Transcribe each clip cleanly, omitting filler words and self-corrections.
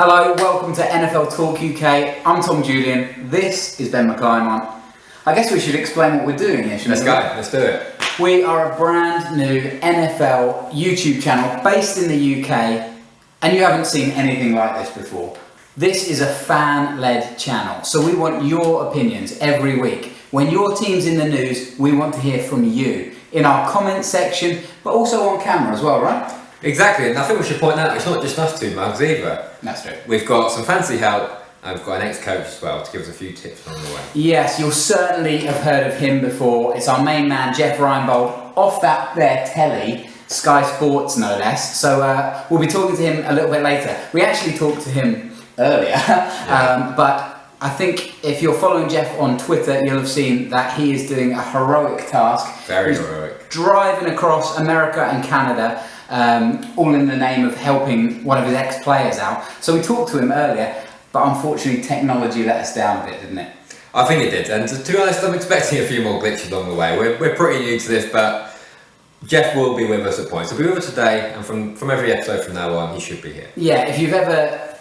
Hello, welcome to NFL UK. I'm Tom Julian. This is Ben McClymont. I guess we should explain what we're doing here, shouldn't we? Let's do it. We are a brand new NFL YouTube channel based in the UK, and you haven't seen anything like this before. This is a fan-led channel, so we want your opinions every week. When your team's in the news, we want to hear from you in our comment section, but also on camera as well, right? Exactly, and I think we should point out it's not just us two mugs either. That's true. We've got some fancy help, and we've got an ex-coach as well to give us a few tips along the way. Yes, you'll certainly have heard of him before. It's our main man, Jeff Reinbold, off that there telly, Sky Sports no less. So we'll be talking to him a little bit later. We actually talked to him earlier, but I think if you're following Jeff on Twitter, you'll have seen that he is doing a heroic task. Very heroic. Driving across America and Canada, all in the name of helping one of his ex-players out. So we talked to him earlier, but unfortunately technology let us down a bit, didn't it? I think it did, and to be honest, I'm expecting a few more glitches along the way. We're pretty new to this, but Jeff will be with us at points. He'll be with us today, and from every episode from now on, he should be here. Yeah, if you've ever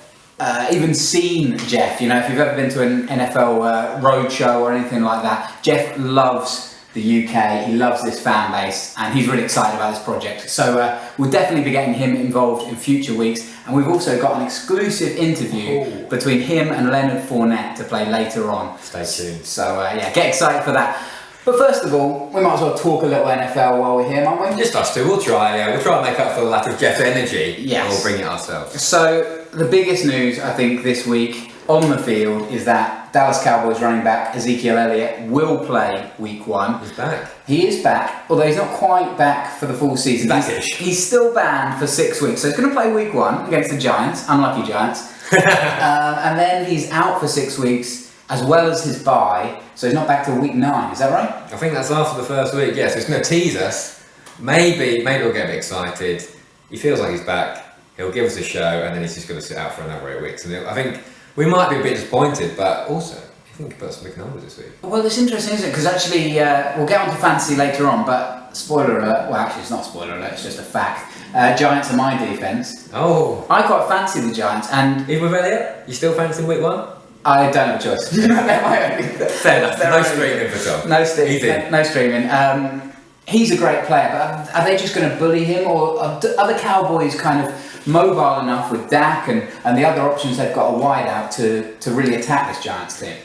even seen Jeff, if you've ever been to an NFL roadshow or anything like that, Jeff loves the UK, he loves this fan base, and he's really excited about this project. So we'll definitely be getting him involved in future weeks, and we've also got an exclusive interview between him and Leonard Fournette to play later on. Stay tuned. So get excited for that. But first of all, we might as well talk a little NFL while we're here, might we? Just us two, we'll try and make up for the lack of Jeff's energy. Yes. And we'll bring it ourselves. So the biggest news, I think, this week on the field is that Dallas Cowboys running back Ezekiel Elliott will play week 1. He's back. He is back, although he's not quite back for the full season. He's still banned for 6 weeks, so he's going to play week 1 against the Giants, unlucky Giants. And then he's out for 6 weeks, as well as his bye, so he's not back till week 9, is that right? I think that's after the first week, yes. So it's going to tease us. Maybe we'll get a bit excited. He feels like he's back. He'll give us a show, and then he's just going to sit out for another 8 weeks. And I think we might be a bit disappointed, but also, I think he put some big numbers this week. Well, it's interesting, isn't it? Because actually, we'll get on to fantasy later on, but spoiler alert, well, actually, it's not spoiler alert, it's just a fact. Giants are my defence. Oh. I quite fancy the Giants, and even with Elliott, you still fancy week 1? I don't have a choice. Fair enough. No streaming for Tom. No streaming. He's a great player, but are they just going to bully him, or are the Cowboys kind of mobile enough with Dak and the other options they've got a wide out to really attack this Giants team?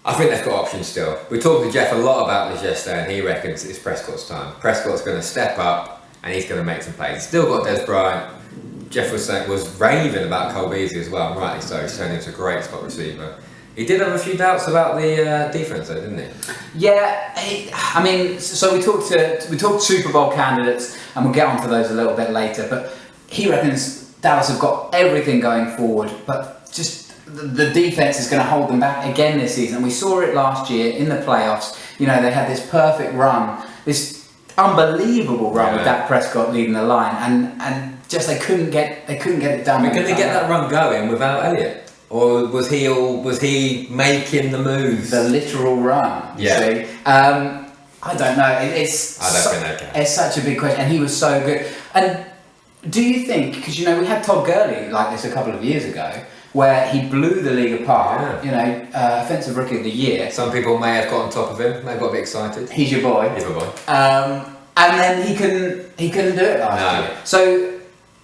I think they've got options still. We talked to Jeff a lot about this yesterday, and he reckons it's Prescott's time. Prescott's going to step up, and he's going to make some plays. He's still got Des Bryant. Jeff was raving about Cole Beasley as well, and rightly so. He's turned into a great slot receiver. He did have a few doubts about the defense, though, didn't he? Yeah, so we talked Super Bowl candidates, and we'll get onto those a little bit later. But he reckons Dallas have got everything going forward, but just the defense is going to hold them back again this season. We saw it last year in the playoffs. They had this perfect run, this unbelievable run with Dak Prescott leading the line, and just they couldn't get it done. But could they get that run going without Elliott? Or was he making the moves? The literal run, you see. I don't know. It's such a big question, and he was so good. And do you think, because we had Todd Gurley like this a couple of years ago, where he blew the league apart, offensive rookie of the year. Some people may have got on top of him, they got a bit excited. He's your boy. He's my boy. And then he couldn't do it last year. So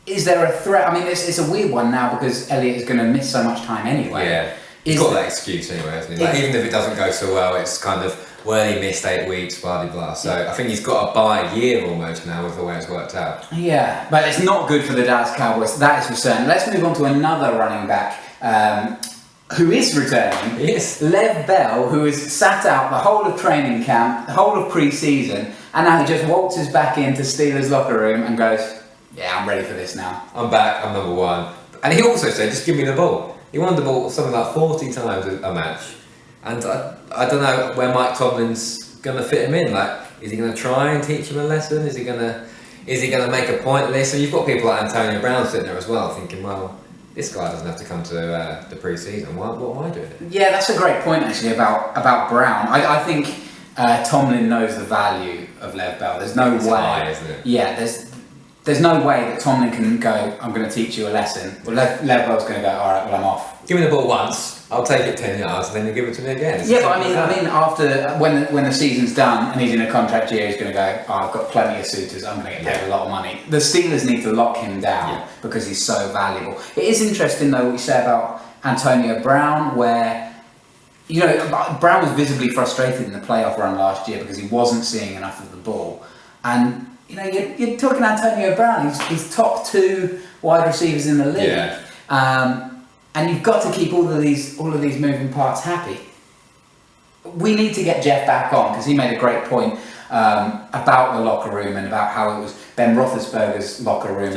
is there a threat? It's a weird one now because Elliott is going to miss so much time anyway. Yeah, he's got that excuse anyway, hasn't he? Even if it doesn't go so well, it's kind of, well, he missed 8 weeks, blah, blah, blah. So I think he's got a bye year almost now with the way it's worked out. Yeah, but it's not good for the Dallas Cowboys, that is for certain. Let's move on to another running back who is returning. Yes. Lev Bell, who has sat out the whole of training camp, the whole of pre-season, and now he just waltzes back into Steelers' locker room and goes, yeah, I'm ready for this now. I'm back, I'm number 1. And he also said, just give me the ball. He won the ball something like 40 times a match. And I don't know where Mike Tomlin's going to fit him in. Like, is he going to try and teach him a lesson? Is he going to make a point of this? So you've got people like Antonio Brown sitting there as well, thinking, well, this guy doesn't have to come to the pre-season. What am I doing? Yeah, that's a great point actually about Brown. I think Tomlin knows the value of Lev Bell. There's no way. High, isn't it? Yeah, there's no way that Tomlin can go, I'm going to teach you a lesson. Well, Le'Veon's going to go, all right, well, I'm off. Give me the ball once, I'll take it 10 yards, and then you give it to me again. Yeah, but I mean, after when the season's done and he's in a contract year, he's going to go, oh, I've got plenty of suitors, I'm going to get paid a lot of money. The Steelers need to lock him down because he's so valuable. It is interesting, though, what you say about Antonio Brown, where, you know, Brown was visibly frustrated in the playoff run last year because he wasn't seeing enough of the ball. And, you know, you're talking Antonio Brown, he's top 2 wide receivers in the league. Yeah. And you've got to keep all of these moving parts happy. We need to get Jeff back on because he made a great point about the locker room and about how it was Ben Roethlisberger's locker room,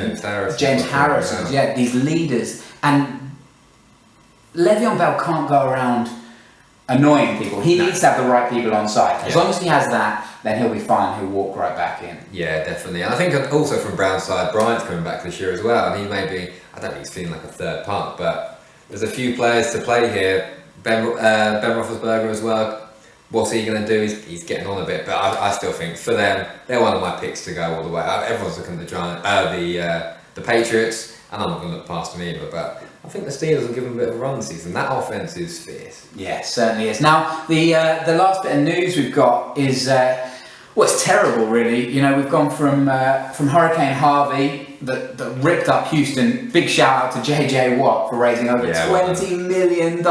James Harrison's, these leaders. And Le'Veon Bell can't go around annoying people. He needs to have the right people on side. As long as he has that, then he'll be fine. He'll walk right back in. Yeah, definitely. And I think also from Brown's side, Bryant's coming back this year as well. And he may be, I don't think he's feeling like a third punt, but there's a few players to play here. Ben Roethlisberger as well. What's he going to do? He's getting on a bit, but I still think for them, they're one of my picks to go all the way. Everyone's looking at the Patriots, and I'm not going to look past them either. But I think the Steelers will give them a bit of a run this season. That offense is fierce. Yeah, certainly is. Now, the last bit of news we've got is, it's terrible, really. You know, we've gone from Hurricane Harvey that ripped up Houston. Big shout out to JJ Watt for raising over $20 million.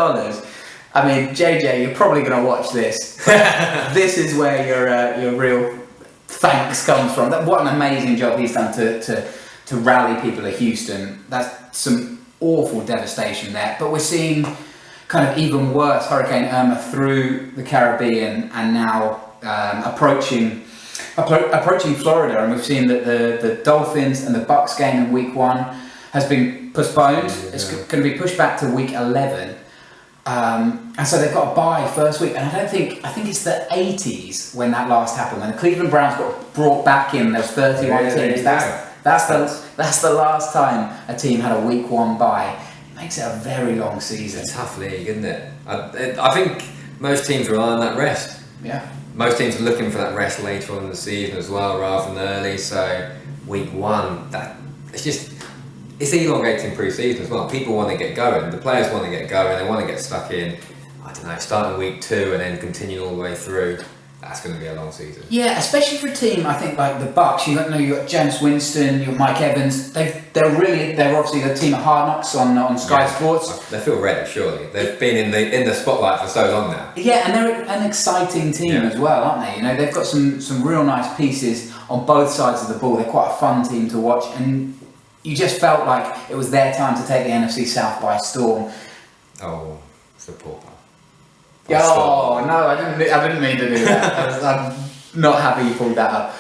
I mean, JJ, you're probably going to watch this. This is where your real thanks comes from. What an amazing job he's done to rally people to Houston. That's some awful devastation there. But we're seeing kind of even worse Hurricane Irma through the Caribbean and now approaching Florida. And we've seen that the Dolphins and the Bucs game in week 1 has been postponed. Yeah. It's going to be pushed back to week 11. And so they've got a bye first week, and I think it's the 80s when that last happened, when the Cleveland Browns got brought back in. There was 31 teams. That's the last time a team had a week 1 bye. It makes it a very long season. It's a tough league, isn't it? I think most teams rely on that rest. Yeah. Most teams are looking for that rest later on in the season as well, rather than early. So week 1, it's elongating pre-season as well. People want to get going. The players want to get going. They want to get stuck in. I don't know, starting week 2 and then continue all the way through. That's going to be a long season. Yeah, especially for a team, I think, like the Bucs. You've got James Winston, you've got Mike Evans. They're obviously the team of Hard Knocks on Sky Sports. They feel ready, surely. They've been in the spotlight for so long now. Yeah, and they're an exciting team as well, aren't they? You know, they've got some real nice pieces on both sides of the ball. They're quite a fun team to watch, and you just felt like it was their time to take the NFC South by storm. Oh, it's a poor part. Oh no, I didn't mean to do that. I'm not happy you pulled that up.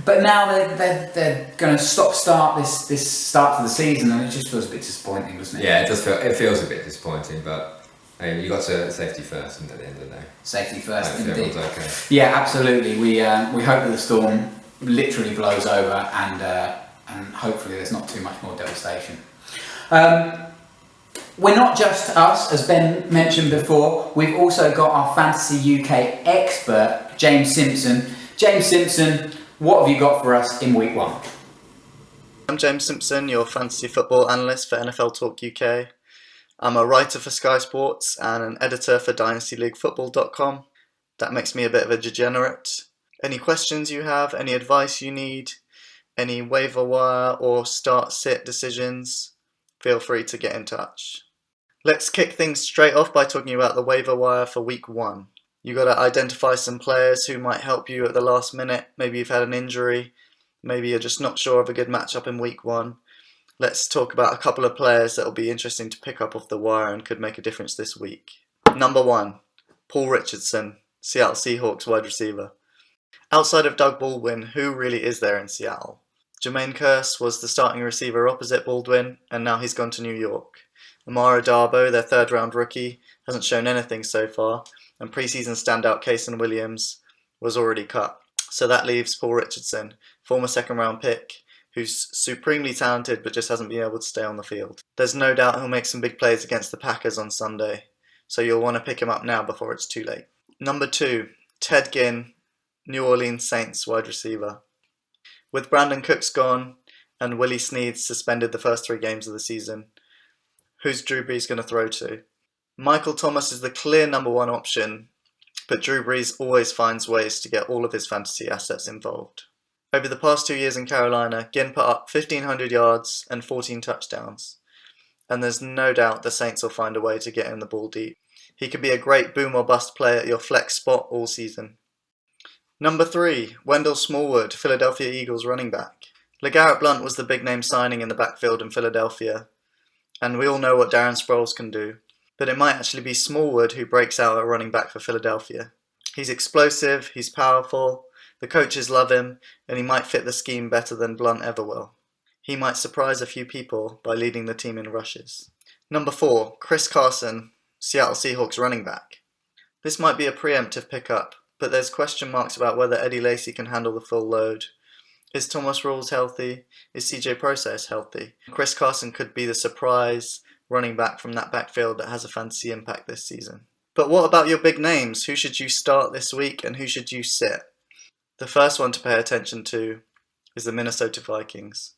But now they're going to start this start to the season, and it just feels a bit disappointing, doesn't it? Yeah, it feels a bit disappointing, but you got to safety first, and at the end of the day, safety first, indeed. Okay. Yeah, absolutely. We hope that the storm literally blows over, and hopefully there's not too much more devastation. We're not just us, as Ben mentioned before. We've also got our Fantasy UK expert, James Simpson. James Simpson, what have you got for us in week 1? I'm James Simpson, your fantasy football analyst for NFLTUK UK. I'm a writer for Sky Sports and an editor for DynastyLeagueFootball.com. That makes me a bit of a degenerate. Any questions you have, any advice you need, any waiver wire or start-sit decisions, feel free to get in touch. Let's kick things straight off by talking about the waiver wire for week 1. You got to identify some players who might help you at the last minute. Maybe you've had an injury. Maybe you're just not sure of a good matchup in week 1. Let's talk about a couple of players that will be interesting to pick up off the wire and could make a difference this week. Number 1, Paul Richardson, Seattle Seahawks wide receiver. Outside of Doug Baldwin, who really is there in Seattle? Jermaine Kearse was the starting receiver opposite Baldwin, and now he's gone to New York. Amara Darbo, their third-round rookie, hasn't shown anything so far, and preseason standout Kaysen Williams was already cut. So that leaves Paul Richardson, former second-round pick, who's supremely talented but just hasn't been able to stay on the field. There's no doubt he'll make some big plays against the Packers on Sunday, so you'll want to pick him up now before it's too late. Number 2, Ted Ginn, New Orleans Saints wide receiver. With Brandon Cooks gone and Willie Snead suspended the first 3 games of the season, who's Drew Brees going to throw to? Michael Thomas is the clear number 1 option, but Drew Brees always finds ways to get all of his fantasy assets involved. Over the past 2 years in Carolina, Ginn put up 1,500 yards and 14 touchdowns, and there's no doubt the Saints will find a way to get him the ball deep. He could be a great boom or bust player at your flex spot all season. Number 3, Wendell Smallwood, Philadelphia Eagles running back. LeGarrette Blount was the big name signing in the backfield in Philadelphia, and we all know what Darren Sproles can do, but it might actually be Smallwood who breaks out at running back for Philadelphia. He's explosive, he's powerful, the coaches love him, and he might fit the scheme better than Blount ever will. He might surprise a few people by leading the team in rushes. Number 4, Chris Carson, Seattle Seahawks running back. This might be a preemptive pickup, but there's question marks about whether Eddie Lacy can handle the full load. Is Thomas Rawls healthy? Is CJ Process healthy? Chris Carson could be the surprise running back from that backfield that has a fantasy impact this season. But what about your big names? Who should you start this week and who should you sit? The first one to pay attention to is the Minnesota Vikings.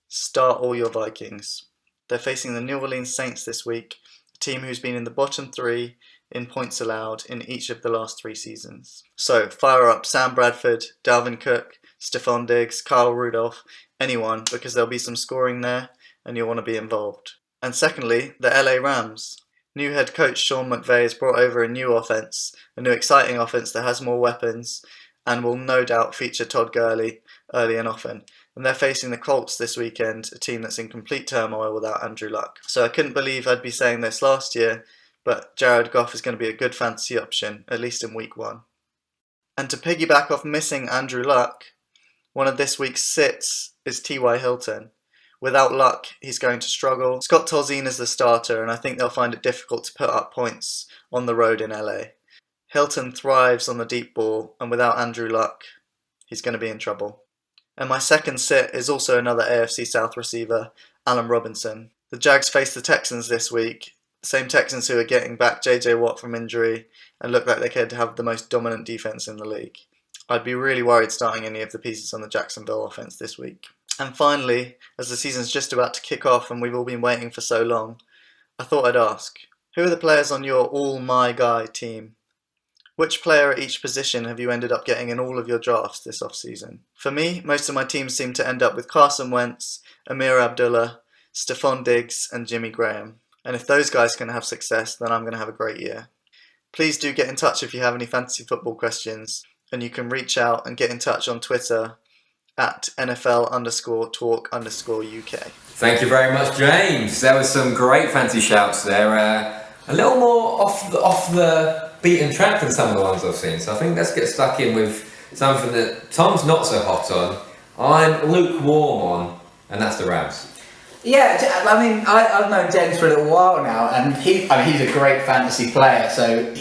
Start all your Vikings. They're facing the New Orleans Saints this week, a team who's been in the bottom 3 in points allowed in each of the last 3 seasons. So fire up Sam Bradford, Dalvin Cook, Stephon Diggs, Kyle Rudolph, anyone, because there'll be some scoring there and you'll want to be involved. And secondly, the LA Rams. New head coach Sean McVay has brought over a new offense, a new exciting offense that has more weapons and will no doubt feature Todd Gurley early and often. And they're facing the Colts this weekend, a team that's in complete turmoil without Andrew Luck. So I couldn't believe I'd be saying this last year, but Jared Goff is going to be a good fantasy option, at least in week 1. And to piggyback off missing Andrew Luck, one of this week's sits is T.Y. Hilton. Without Luck, he's going to struggle. Scott Tolzien is the starter, and I think they'll find it difficult to put up points on the road in LA. Hilton thrives on the deep ball, and without Andrew Luck, he's going to be in trouble. And my second sit is also another AFC South receiver, Allen Robinson. The Jags face the Texans this week, the same Texans who are getting back JJ Watt from injury and look like they could have the most dominant defense in the league. I'd be really worried starting any of the pieces on the Jacksonville offense this week. And finally, as the season's just about to kick off and we've all been waiting for so long, I thought I'd ask, who are the players on your all my guy team? Which player at each position have you ended up getting in all of your drafts this off-season? For me, most of my teams seem to end up with Carson Wentz, Amir Abdullah, Stephon Diggs and Jimmy Graham. And if those guys can have success, then I'm going to have a great year. Please do get in touch if you have any fantasy football questions, and you can reach out and get in touch on Twitter at NFL_talk_UK. Thank you very much, James. There was some great fancy shouts there. A little more off the beaten track than some of the ones I've seen. So I think let's get stuck in with something that Tom's not so hot on. I'm lukewarm on, and that's the Rams. Yeah, I mean, I've known James for a little while now, and he's a great fantasy player, so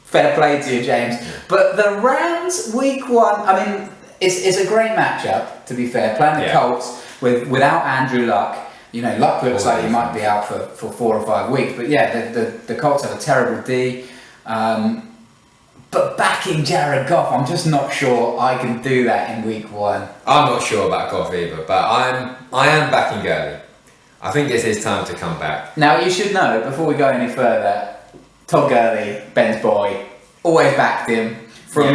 fair play to you, James. But the Rams, week 1, I mean, it's a great matchup, to be fair. Playing the Colts without Andrew Luck. You know, Luck looks like he might be out for 4 or 5 weeks, but yeah, the Colts have a terrible D. But backing Jared Goff, I'm just not sure I can do that in week 1. I'm not sure about Goff either, but I am backing Gurley. I think it's his time to come back. Now, you should know, before we go any further, Todd Gurley, Ben's boy, always backed him from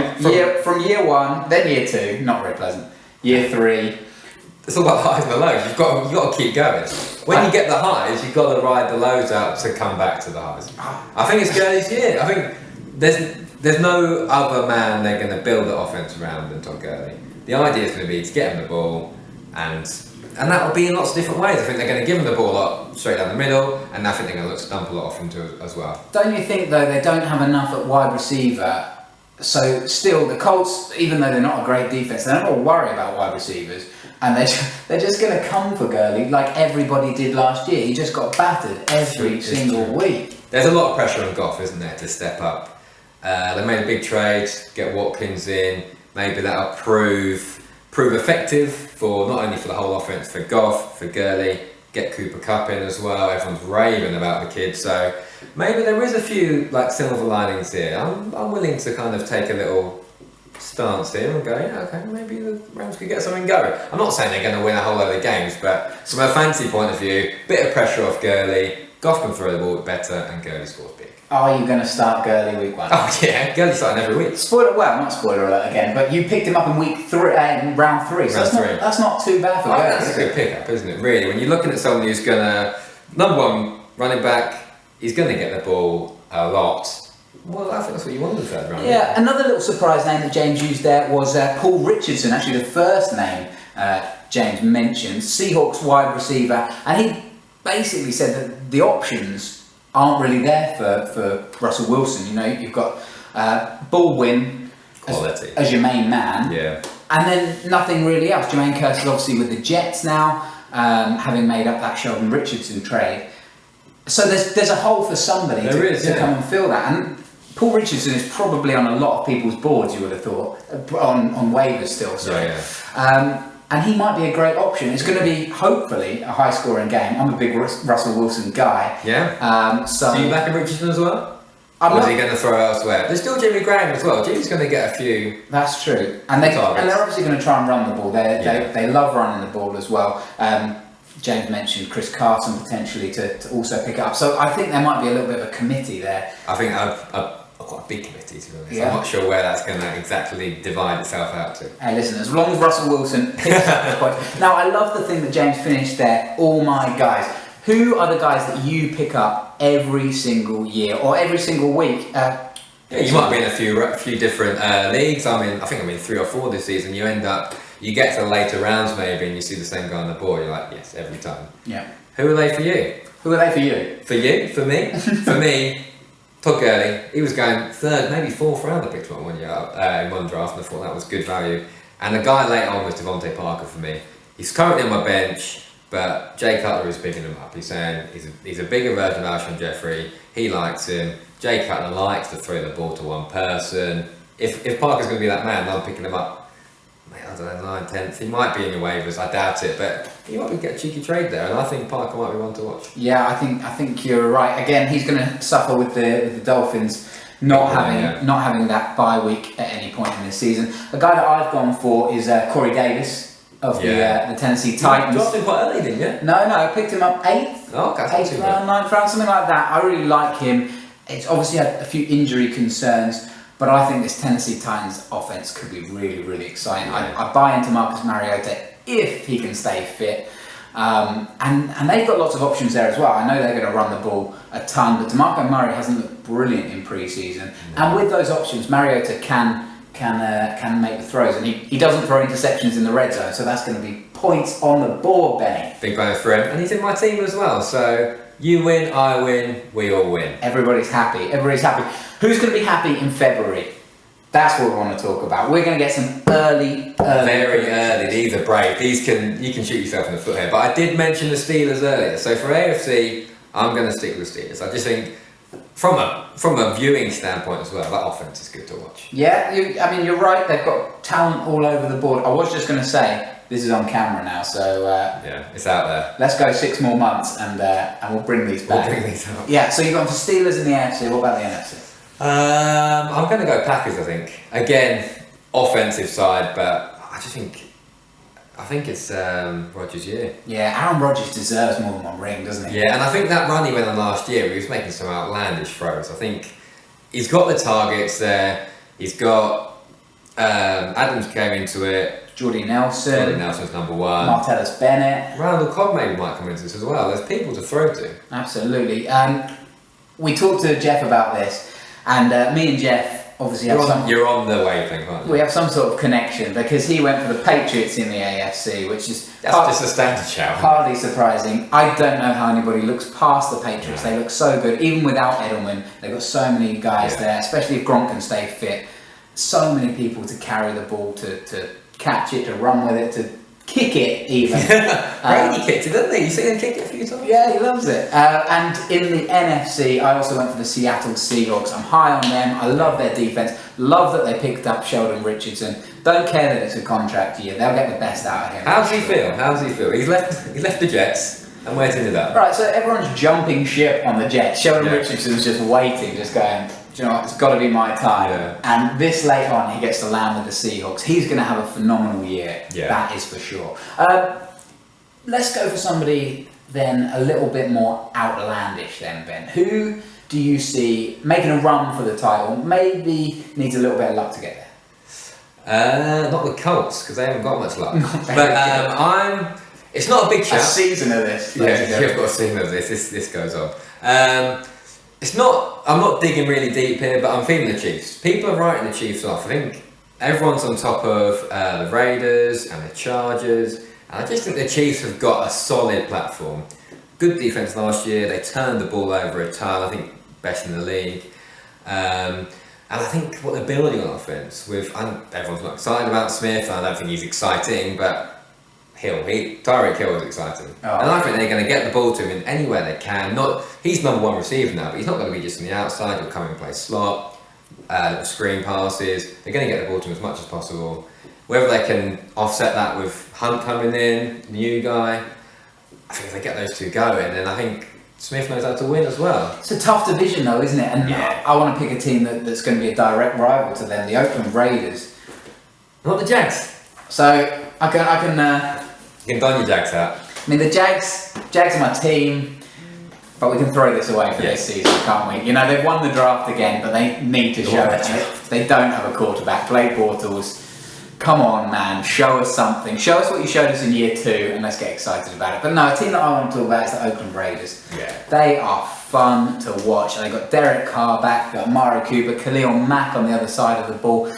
year 1, then year 2, not very pleasant, year 3. It's all about the highs and the lows. You've got to keep going. When you get the highs, you've got to ride the lows out to come back to the highs. I think it's Gurley's year. I think there's no other man they're going to build the offense around than Todd Gurley. The idea is going to be to get him the ball, and that will be in lots of different ways. I think they're going to give him the ball a lot straight down the middle, and I think they're going to look to dump a lot off into it as well. Don't you think, though, they don't have enough at wide receiver? So still, the Colts, even though they're not a great defense, they're not going to worry about wide receivers. And they're just going to come for Gurley like everybody did last year. He just got battered every single week. There's a lot of pressure on Goff, isn't there, to step up. They made a big trade, get Watkins in. Maybe that'll prove effective for not only for the whole offense, for Goff, for Gurley. Get Cooper Kupp in as well. Everyone's raving about the kid, so maybe there is a few like silver linings here. I'm willing to kind of take a little stance here and go, yeah, okay, maybe the Rams could get something going. I'm not saying they're going to win a whole load of games, but from a fantasy point of view, bit of pressure off Gurley, Goff can throw the ball better, and Gurley scores big. Are you going to start Gurley week 1? Oh yeah, Gurley's starting every week. Not spoiler alert again, but you picked him up in week 3, round 3, so that's not too bad for Gurley. That's a good pickup, isn't it, really? When you're looking at someone who's going to, number one, running back, he's going to get the ball a lot. Well, I think that's what you wanted third round. Yeah, another little surprise name that James used there was Paul Richardson, actually the first name James mentioned, Seahawks wide receiver, and he basically said that the options aren't really there for Russell Wilson. You know, you've got Baldwin as your main man, and then nothing really else. Jermaine Kearse is obviously with the Jets now, having made up that Sheldon Richardson trade. So there's a hole for somebody to come and fill that. And Paul Richardson is probably on a lot of people's boards, you would have thought, on waivers still. And he might be a great option. It's going to be, hopefully, a high-scoring game. I'm a big Russell Wilson guy. Yeah. So you back in Richardson as well? Or is he going to throw elsewhere? There's still Jimmy Graham as well. Jimmy's going to get a few. That's true. And they're obviously going to try and run the ball. They love running the ball as well. James mentioned Chris Carson potentially to also pick up. So I think there might be a little bit of a committee there. I think I've got a big committee, to be honest. I'm not sure where that's going to exactly divide itself out to. Hey, listen, as long as Russell Wilson picks up the point. Now, I love the thing that James finished there, all my guys. Who are the guys that you pick up every single year or every single week? You might be in a few different leagues. I think I'm in 3 or 4 this season. You get to the later rounds maybe and you see the same guy on the board. You're like, yes, every time. Yeah. Who are they for you? Who are they for you? For you? For me? For me, Todd Gurley. He was going 3rd, maybe 4th round. I picked him up 1 year in one draft, and I thought that was good value. And the guy later on was Devontae Parker for me. He's currently on my bench, but Jay Cutler is picking him up. He's saying he's a bigger version of Alshon Jeffrey. He likes him. Jay Cutler likes to throw the ball to one person. If Parker's going to be that man, I'm picking him up. I don't know, 9th, 10th. He might be in your waivers. I doubt it, but he might get a cheeky trade there, and I think Parker might be one to watch. Yeah, I think you're right. Again, he's going to suffer with the Dolphins not having that bye week at any point in this season. The guy that I've gone for is Corey Davis of the Tennessee Titans. You dropped him quite early, didn't you? No, I picked him up 8th. Oh, okay. 8th round, 9th round, something like that. I really like him. It's obviously had a few injury concerns. But I think this Tennessee Titans offense could be really, really exciting. I buy into Marcus Mariota if he can stay fit. And they've got lots of options there as well. I know they're going to run the ball a ton, but DeMarco Murray hasn't looked brilliant in pre-season. And with those options, Mariota can make the throws. And he doesn't throw interceptions in the red zone, so that's going to be points on the board, Benny. Big bonus for him. And he's in my team as well, so you win, I win, we all win. Everybody's happy. Who's going to be happy in February? That's what we want to talk about. We're going to get some early. Very early. These are brave. You can shoot yourself in the foot here. But I did mention the Steelers earlier. So for AFC, I'm going to stick with the Steelers. I just think from a viewing standpoint as well, that offense is good to watch. Yeah, you're right. They've got talent all over the board. I was just going to say, this is on camera now, so it's out there. Let's go 6 more months and we'll bring these back. We'll bring these up. Yeah, so you've gone for Steelers in the AFC. What about the NFC? I'm going to go Packers, I think. Again, offensive side, but I think it's Rodgers' year. Yeah, Aaron Rodgers deserves more than one ring, doesn't he? Yeah, and I think that run he went on last year, he was making some outlandish throws. I think he's got the targets there. He's got Adams came into it. Jordy Nelson. Jordy Nelson's number 1. Martellus Bennett. Randall Cobb maybe might come into this as well. There's people to throw to. Absolutely. We talked to Jeff about this, and me and Jeff obviously You're on the wavelength, aren't you? We have some sort of connection because he went for the Patriots in the AFC, which is just a standard shout. Hardly surprising. I don't know how anybody looks past the Patriots. They look so good, even without Edelman. They've got so many guys there, especially if Gronk can stay fit. So many people to carry the ball, to catch it, to run with it, to kick it even. Brady kicked it, didn't he? You seen him kick it a few times? Yeah, he loves it. And in the NFC, I also went for the Seattle Seahawks. I'm high on them. I love their defense. Love that they picked up Sheldon Richardson. Don't care that it's a contract year. They'll get the best out of him. How does he feel? He's left the Jets. And where's he ended up? Right, so everyone's jumping ship on the Jets. Sheldon Richardson's just waiting, just going, do you know what, it's got to be my time. Yeah. And this late on, he gets to land with the Seahawks. He's going to have a phenomenal year. Yeah. That is for sure. Let's go for somebody then a little bit more outlandish then, Ben. Who do you see making a run for the title? Maybe needs a little bit of luck to get there. Not the Colts, because they haven't got much luck. But it's not a big shout. A season of this. Yeah, you've got a season of this. This goes on. I'm not digging really deep here, but I'm feeling the Chiefs. People are writing the Chiefs off. I think everyone's on top of the Raiders and the Chargers. And I just think the Chiefs have got a solid platform. Good defense last year. They turned the ball over a ton. I think best in the league. And I think what they're building on offense everyone's not excited about Smith. I don't think he's exciting, but Tyreek Hill is exciting. And I think they're going to get the ball to him in anywhere they can. He's number one receiver now, but he's not going to be just on the outside. He'll come and play slot, screen passes. They're going to get the ball to him as much as possible. Whether they can offset that with Hunt coming in, new guy, I think if they get those two going, then I think Smith knows how to win as well. It's a tough division though, isn't it? And yeah. I want to pick a team that's going to be a direct rival to them, the Oakland Raiders. Not the Jags. So I can You can done your Jags out. I mean, the Jags are my team, but we can throw this away for this season, can't we? You know, they've won the draft again, but they need to show it. They don't have a quarterback. Blake Bortles, come on, man, show us something. Show us what you showed us in year 2, and let's get excited about it. But no, a team that I want to talk about is the Oakland Raiders. Yeah. They are fun to watch. They've got Derek Carr back, they've got Amari Cooper, Khalil Mack on the other side of the ball.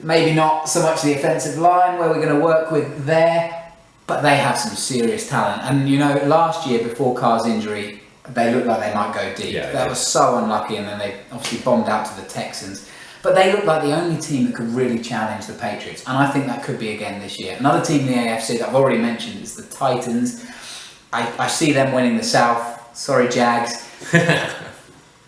Maybe not so much the offensive line where we're going to work with there, but they have some serious talent. And you know, last year before Carr's injury, they looked like they might go deep. Yeah, that was so unlucky, and then they obviously bombed out to the Texans. But they look like the only team that could really challenge the Patriots, and I think that could be again this year. Another team in the AFC that I've already mentioned is the Titans. I see them winning the South. Sorry, Jags.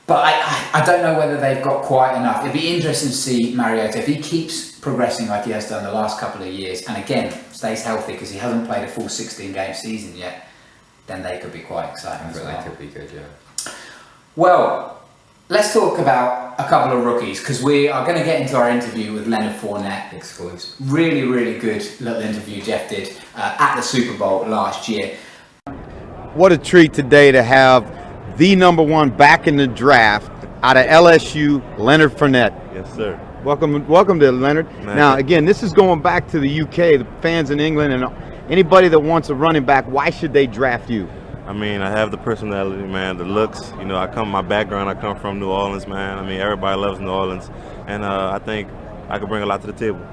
But I don't know whether they've got quite enough. It'd be interesting to see Mariota, if he keeps progressing like he has done the last couple of years, and again, stays healthy because he hasn't played a full 16-game season yet, then they could be quite exciting as well. They could be good, yeah. Well, let's talk about a couple of rookies, because we are going to get into our interview with Leonard Fournette. Exclusive. Really, really good little interview Jeff did at the Super Bowl last year. What a treat today to have the number one back in the draft out of LSU, Leonard Fournette. Yes, sir. Welcome to Leonard. Man. Now, again, this is going back to the UK, the fans in England, and anybody that wants a running back, why should they draft you? I mean, I have the personality, man, the looks. You know, my background, I come from New Orleans, man. I mean, everybody loves New Orleans, and I think I could bring a lot to the table.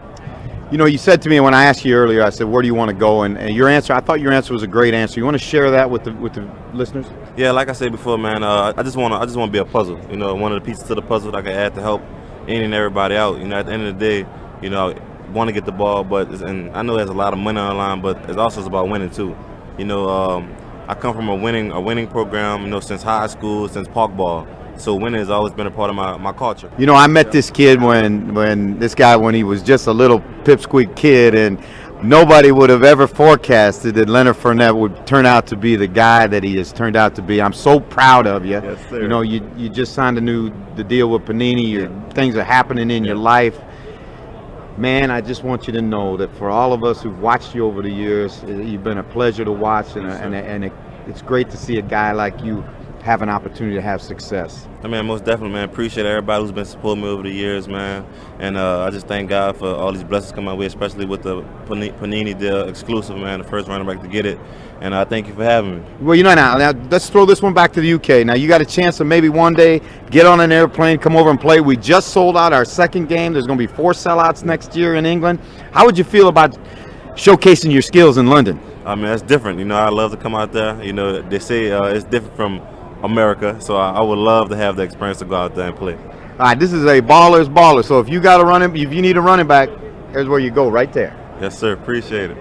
You know, you said to me when I asked you earlier, I said, where do you want to go? And your answer, I thought your answer was a great answer. You want to share that with the listeners? Yeah, like I said before, man, I just want to be a puzzle. You know, one of the pieces to the puzzle that I can add to help any and everybody out. You know, at the end of the day, you know, I want to get the ball, and I know there's a lot of money on the line, but it's also about winning too. You know, I come from a winning program, you know, since high school, since park ball. So winning has always been a part of my culture. You know, I met this kid when he was just a little pipsqueak kid, and nobody would have ever forecasted that Leonard Fournette would turn out to be the guy that he has turned out to be. I'm so proud of you. Yes, sir. You know, you just signed the deal with Panini. Things are happening in your life. Man, I just want you to know that for all of us who've watched you over the years, you've been a pleasure to watch, and it's great to see a guy like you have an opportunity to have success. I mean, most definitely, man. Appreciate everybody who's been supporting me over the years, man. And I just thank God for all these blessings coming my way, especially with the Panini deal exclusive, man, the first running back to get it. And I thank you for having me. Well, you know, now let's throw this one back to the UK. Now, you got a chance to maybe one day get on an airplane, come over and play. We just sold out our second game. There's going to be 4 sellouts next year in England. How would you feel about showcasing your skills in London? I mean, that's different. You know, I love to come out there. You know, they say it's different from America, so I would love to have the experience to go out there and play. All right, this is a baller's baller. So if you need a running back, here's where you go, right there. Yes, sir. Appreciate it.